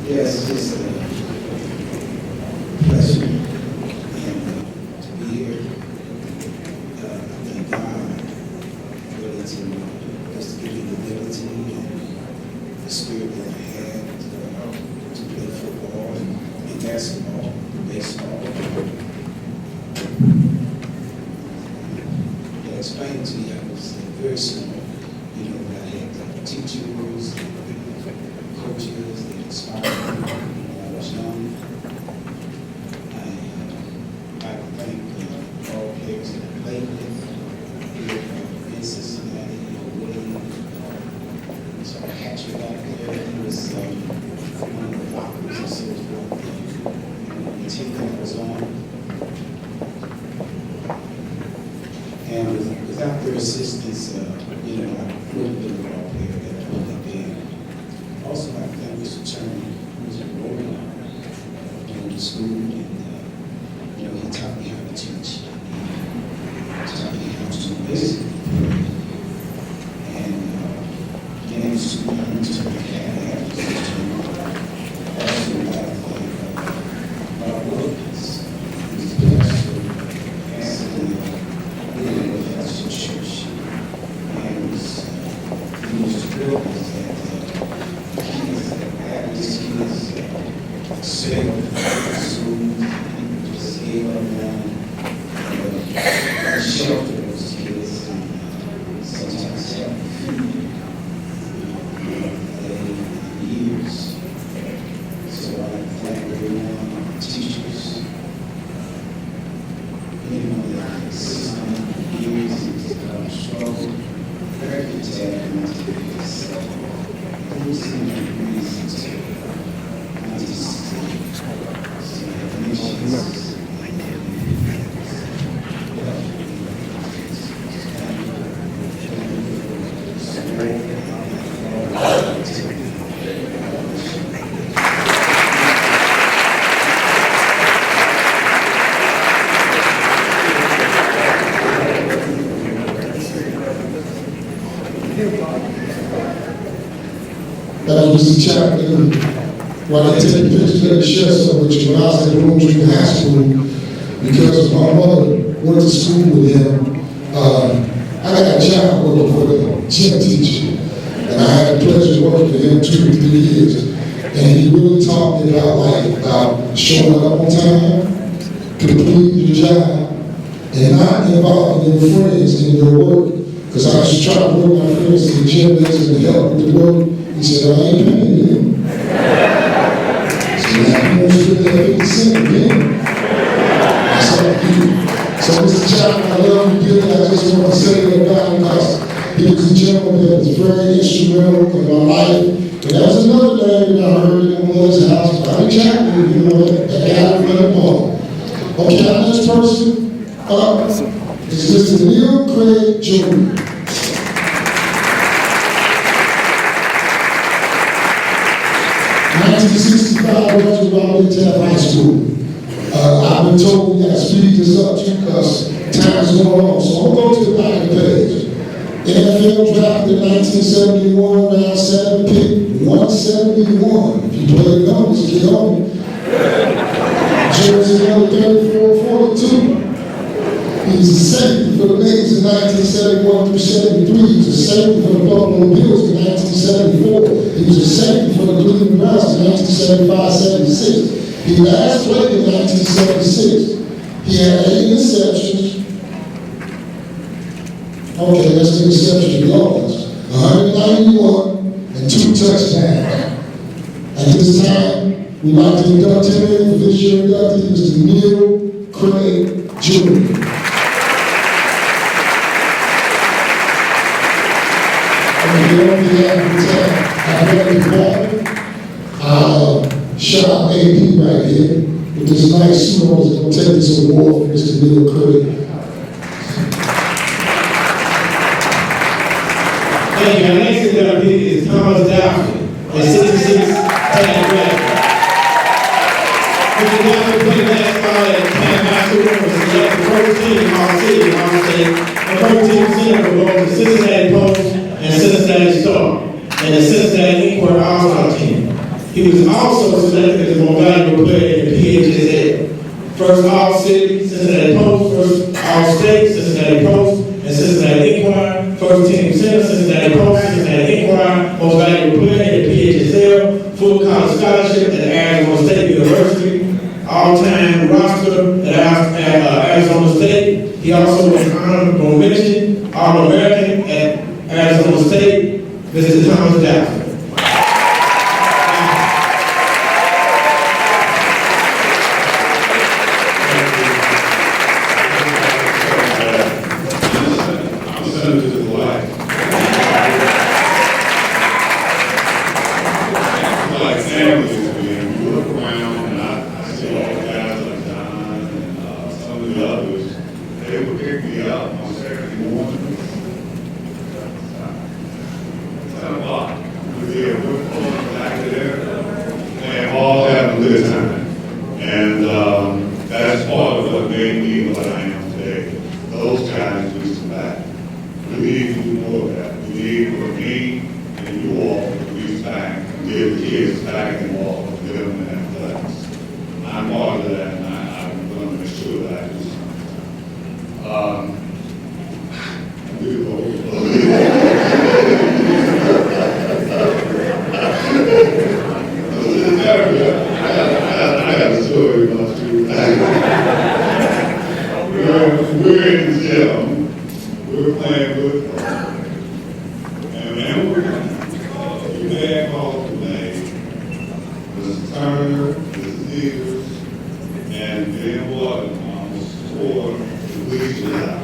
Yes, it's a pleasure and, to be here. I thank God really to just give me the ability and the spirit that I had to play football and basketball, baseball. I explained to you I was very small. You know, I had teachers, coaches that inspired me when I was young. I like to thank all players that I played with here in Cincinnati, William. So I Hatcher back there, he was one of the lockers and so forth. The team that I was on. And without their assistance, I wouldn't have been the ball player that I would have been. Also, I thank Mr. Turner, who was a role in the school, and he taught me how to teach. He taught me how to listen, and games to learn to have also, I think our workers, who's the pastor, and the church, and he was thrilled that these kids expelled from school, just gave up on shelter those kids, and sometimes help years. So I thank everyone, teachers, anyone that assisted years and struggle, very good to have them to this. Who's in the reasons to That was Mr. Chapman. When I take pictures, let me share some with you. When I was at Blooming Green High School, because my mother went to school with him, I got a job working for the gym teacher. And I had the pleasure of working for him 2 to 3 years. And he really taught me about life, about showing up on time, completing your job, and not involving your friends in your work. Because I was trying to work my friends in the gym business and help with the work. He said, I ain't paying you. So now I'm going to spend that 50 cents again. That's all I do. So Mr. Chapman, I love you dearly. I just want to say that about him because he was a gentleman that was very instrumental in my life. And that was another thing that I heard in my mother's house. Bobby Chapman, that guy from the mall. Okay, our next person is Mr. Neil Craig Jr. 1965, I went to Taft High School. I've been told we got to speed this up because time's going on. So I'm going to the back of the page. NFL drafted in 1971, round 7, pick 171. If you play the numbers, get on it. Jersey number 3442. He was a safety for the Knicks in 1971 through 73. He was a safety for the Buffalo Bills in 1974. He was a safety for the Cleveland Browns in 1975-76. He last played in 1976. He had 8 interceptions. Okay, that's the interception yards. 191 and 2 touchdowns. At this time, we'd like to induct him in for this year inductee, Mr. Neil Craig Jr. Shout out AP right here with this nice suit on that's going to take this award for Mr. Neil Craig. Thank you. Our next inductee is Thomas Taft at 66 Taft Drive. Mr. Taft played basketball at Taft High School and was selected first team in All City, All State, and first team center for both the Cincinnati Post and Cincinnati Star, and the Cincinnati Inquirer All-Star team. He He was also selected as the most valuable player in the PHSL. First All-City, Cincinnati Post, first All-State, Cincinnati Post, and Cincinnati Inquirer, first team center, Cincinnati Post, Cincinnati Inquirer, most valuable player in the PHSL, full college scholarship at Arizona State University, all-time roster at Arizona State. He also was honorable mention, All-American at Arizona State, Mr. Thomas Taft. That's part of what made me what I am today. Those guys we used to back. We need to do more of that. We need for me and you all to reach back and give the kids back involved with them in athletics. I'm part of that, and I'm going to make sure that I do something. I got a story about you. We're in the gym. We're playing good. And man, we had calls today. Mr. Turner, Mrs. Eagles, and Dan Water scored the bleachers out.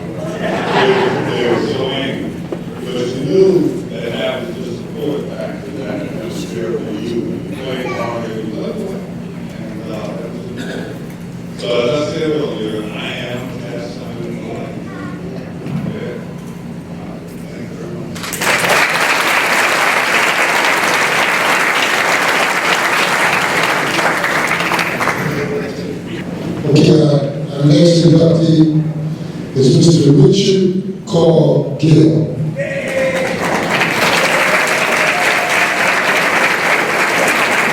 They were so angry. But you knew that having to support back to that, it was fair for you. You played hard and you loved it. And that was important. So as I said earlier, I am past something in life. Yeah. Thank you very much. Okay, our next inductee is Mr. Richard Carl Gill.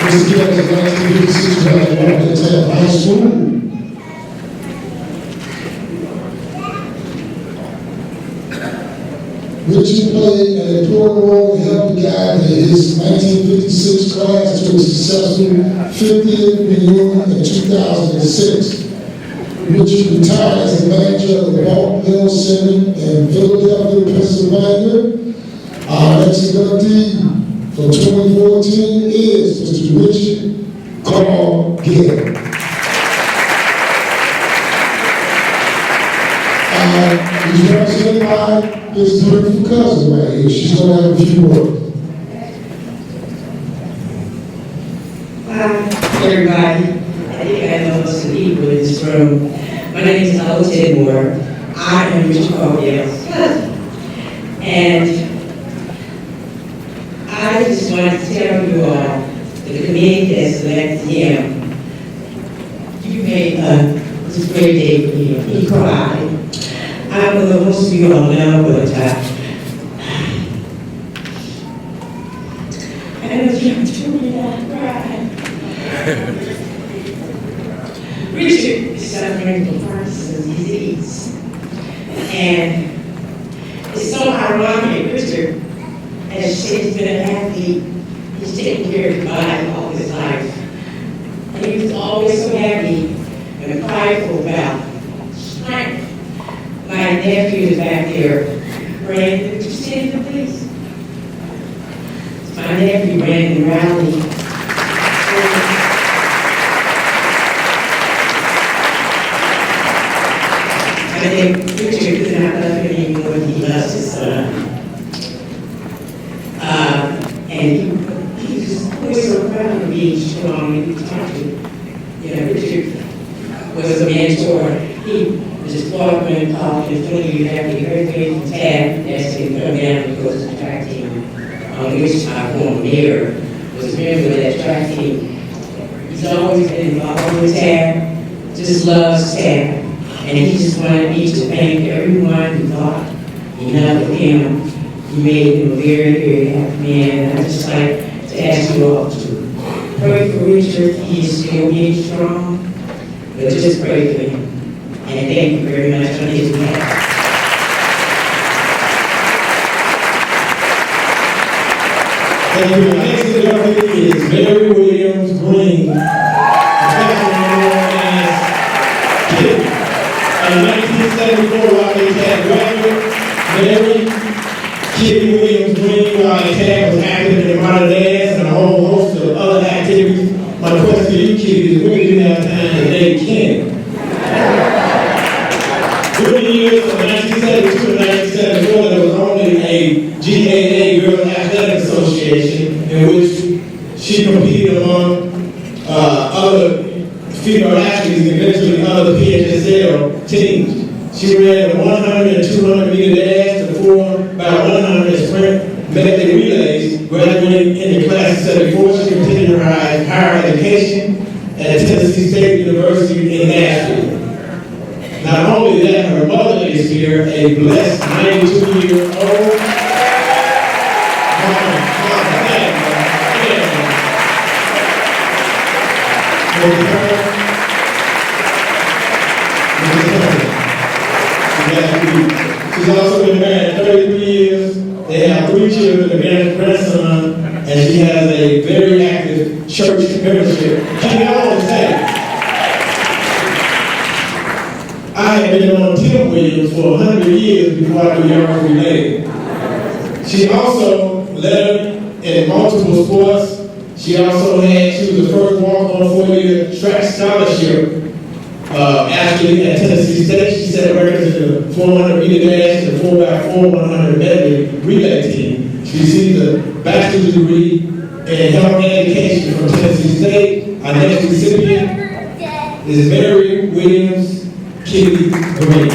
Mr. Gill is a 1956 graduate of Taft High School. Richard played an important role in helping guide his 1956 class to a successful 50th reunion in 2006. Richard retired as the manager of the Ball Hill Center in Philadelphia, Pennsylvania. Our next inductee for 2014 is Mr. Richard Carl Gill. He's represented by his beautiful cousin right here. She's going to have a few words. Hi, everybody. I think I know most of the people in this room. My name is Ella Tidmore. I am Richard Caldwell's cousin. And I just wanted to tell you all, the committee that selected him, you made this great day for him. He cried. I don't know most of you all know, but I know you truly not cried. Richard is suffering from Parkinson's disease. And it's so ironic, Richard, as he's been an athlete, he's taken care of his body all his life. And he was always so happy and prideful about strength. My nephew is back there. Brandon, would you stand here, please? My nephew, Brandon Rowley. I think Richard could not love him anymore than he loves his son. And he was always so proud of being strong and protected. You know, Richard was a mentor. He was just brought up in college and 20 years after he graduated from Taft, asked him to come down and go to the track team, which my former mayor was a member of that track team. He's always been involved with Taft, just loves Taft. And he just wanted me to thank everyone who thought enough of him. He made him a very, very happy man. And I'd just like to ask you all to Pray for Richard, he is still being strong, but just pray for him. And thank you very much on his behalf. Thank you. The next celebrity is Mary Williams Green, affectionately known as Kitty. In 1974, while they had graduate, Mary Kitty Williams Green, while they had was active in modern dance and a whole host of other activities. My question to you, Kitty, is when do you have time to date Ken? During the years of 1972 to 1974, there was only a GAA, Girls Athletic Association, in which she competed among other female athletes and eventually other PHSL teams. She ran the 100 and 200 meter dash, the 4x100 sprint medley relays, graduating in the class of 74. She continued her higher education at Tennessee State University in Nashville. Not only that, her mother is here, a blessed 92-year-old. She's also been married 33 years. They have 3 children, a grandson, and she has a very active church membership. Can you all say? I had been on Tim Williams for 100 years before I knew y'all were related. She also led in multiple sports. She was the first walk-on 4-year track scholarship athlete at Tennessee State. She set records in the 400 meter dash and the 4x4 100 medley relay team. She received a bachelor's degree in health and education from Tennessee State. Our next recipient is Mary Williams Kitty Green.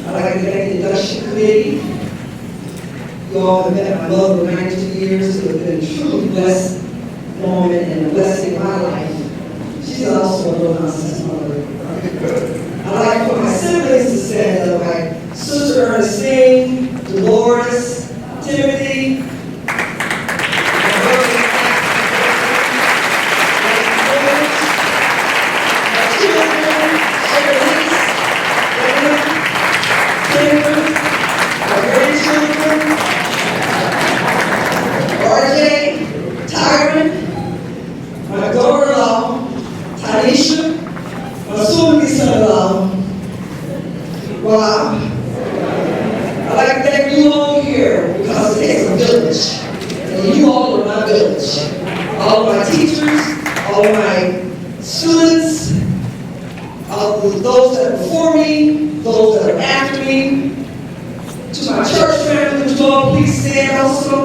I'd like to thank the induction committee. You all have met my mother for 92 years, who has been a truly blessed woman and a blessing in my life. She's also a real nonsense mother. I'd like for my siblings to stand up, my sister Ernestine, Dolores, Timothy, my brother, my children, Shirley's, my grandchildren, RJ, Tyron, my daughter-in-law, Tanisha, my soon-to-be son-in-law. Wow. I'd like to thank you all here because it takes a village. And you all are my village. All of my teachers, all of my students, those that are before me, those that are after me, to my church family, would you all please stand also?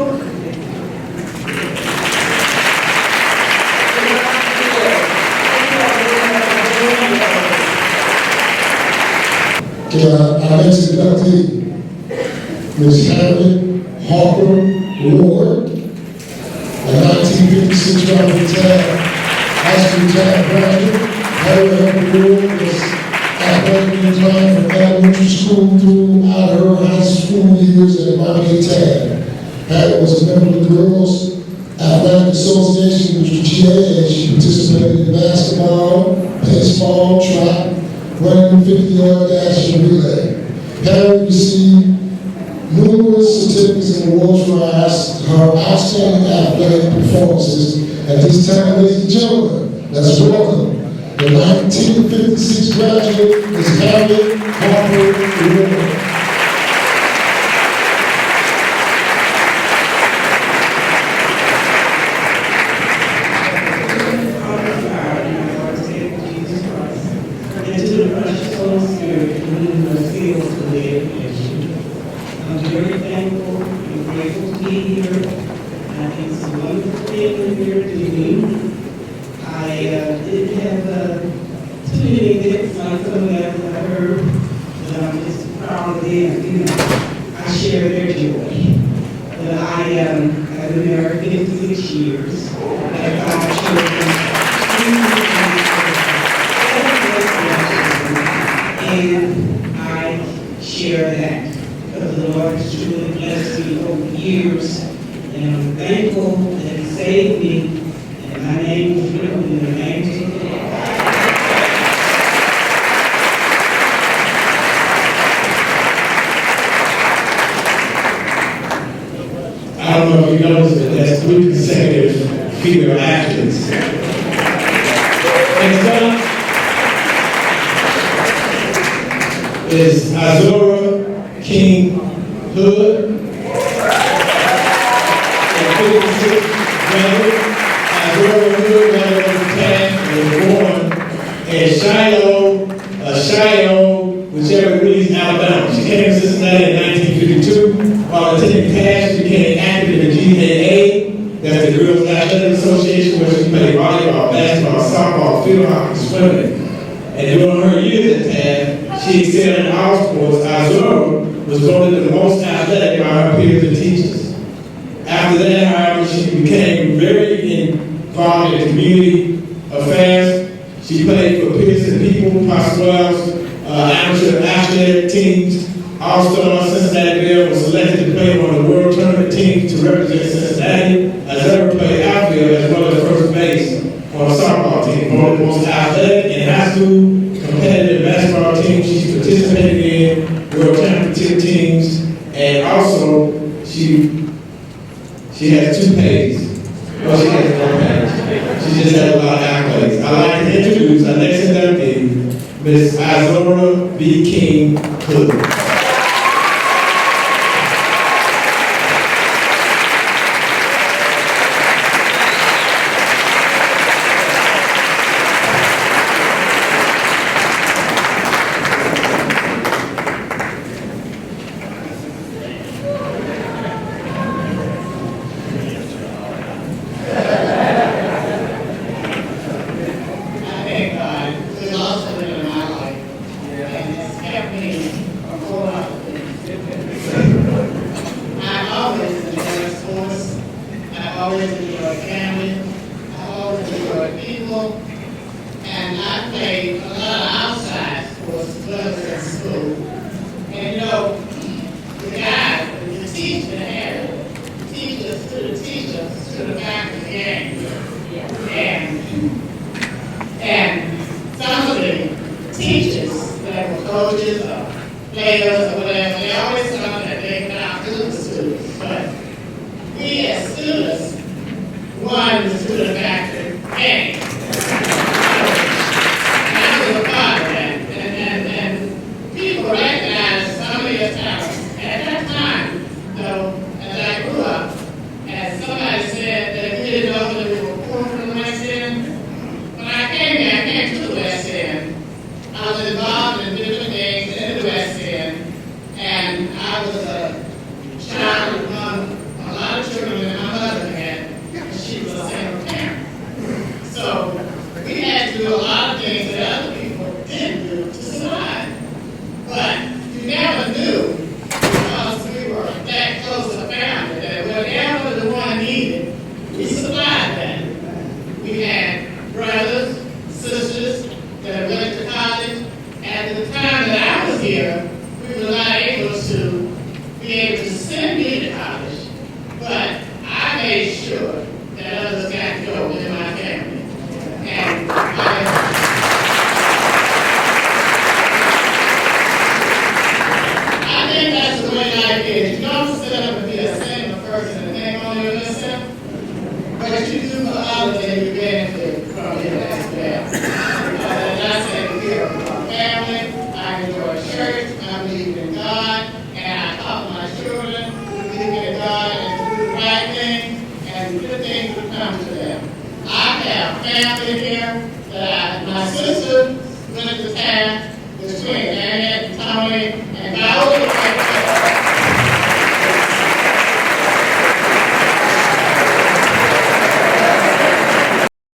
Our next inductee, Ms. Harriet Harper Ward, a 1956 Robert Taft High School Taft graduate. Harriet Harper Ward was athletically inclined from elementary school throughout her high school years at Robert Taft. Harriet was a member of the Girls Athletic Association, which was GAA. She participated in basketball, baseball, track, running 50-yard dash and relay. Harriet received numerous certificates and awards for her outstanding athletic performances. At this time, ladies and gentlemen, let's welcome the 1956 graduate, Ms. Harriet Harper Ward. I'm very thankful and grateful to be here. I think it's a wonderful thing here to me. I didn't have too many events like some of that I heard, but I'm just proud of them. I share their joy. But I've been married 56 years. I have 5 children. female athletes. Next up is Azura King Hood. Azura Hood, was born in Shiloh, whichever Louisiana, Alabama. She came to Cincinnati in 1952. While attending Taft, she became active in the GAA, that's the Girls Athletic Association, where she played volleyball, basketball, softball, field hockey, swimming. And during her years at Taft, she excelled in all sports. Azura was voted the most athletic by her peers and teachers. After that, however, she became very involved in community affairs. She played for Pearson People, Pasquale's amateur athletic teams. All-Star Cincinnati Bear was selected to play on the World Tournament team to represent Cincinnati. Azura played outfield as well as first base on a softball team. Voted most athletic in high school competitive basketball teams she participated in, World Championship teams, and also she has 2 pages. Well, she has 1 page. She just has a lot of accolades. I'd like to introduce our next inductee, Miss Azura B. King Hood. family here. My sister went to Taft, the twin, Annette and Tony, and Viola.